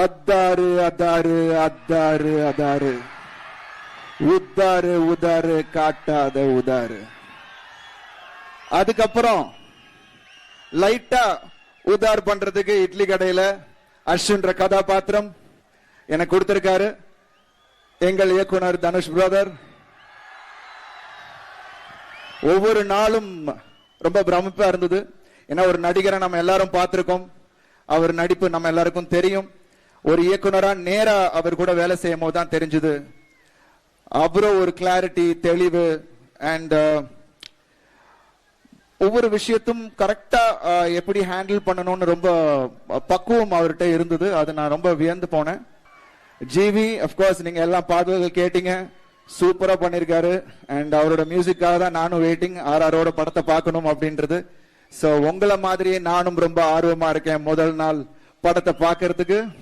அத்தாரு அதாரு அத்தாரு அதாரு உத்தாரு உதாரு காட்டாத உதாரு. அதுக்கப்புறம் லைட்டா உதார் பண்றதுக்கு இட்லி கடையில அஸ்வின்ற கதாபாத்திரம் எனக்கு கொடுத்திருக்காரு எங்கள் இயக்குனர் தனுஷ் பிரதர். ஒவ்வொரு நாளும் ரொம்ப பிரமிப்பா இருந்தது. ஏன்னா ஒரு நடிகரை நம்ம எல்லாரும் பார்த்திருக்கோம், அவர் நடிப்பு நம்ம எல்லாருக்கும் தெரியும். ஒரு இயக்குனரா நேரா அவர் கூட வேலை செய்யும் போது தான் தெரிஞ்சது அப்புறம் ஒரு கிளாரிட்டி, தெளிவு அண்ட் ஒவ்வொரு விஷயத்தும் கரெக்டா எப்படி ஹேண்டில் பண்ணணும்னு ரொம்ப பக்குவம் அவர்கிட்ட இருந்தது. அது நான் ரொம்ப வியந்து போனேன். ஜிவி அப்கோர்ஸ் நீங்க எல்லாம் பாடல்கள் கேட்டீங்க, சூப்பரா பண்ணிருக்காரு. அண்ட் அவரோட மியூசிக்காக தான் நானும் வெயிட்டிங் ஆரோட படத்தை பார்க்கணும் அப்படின்றது. சோ உங்களை மாதிரியே நானும் ரொம்ப ஆர்வமா இருக்கேன் முதல் நாள் படத்தை பார்க்கறதுக்கு.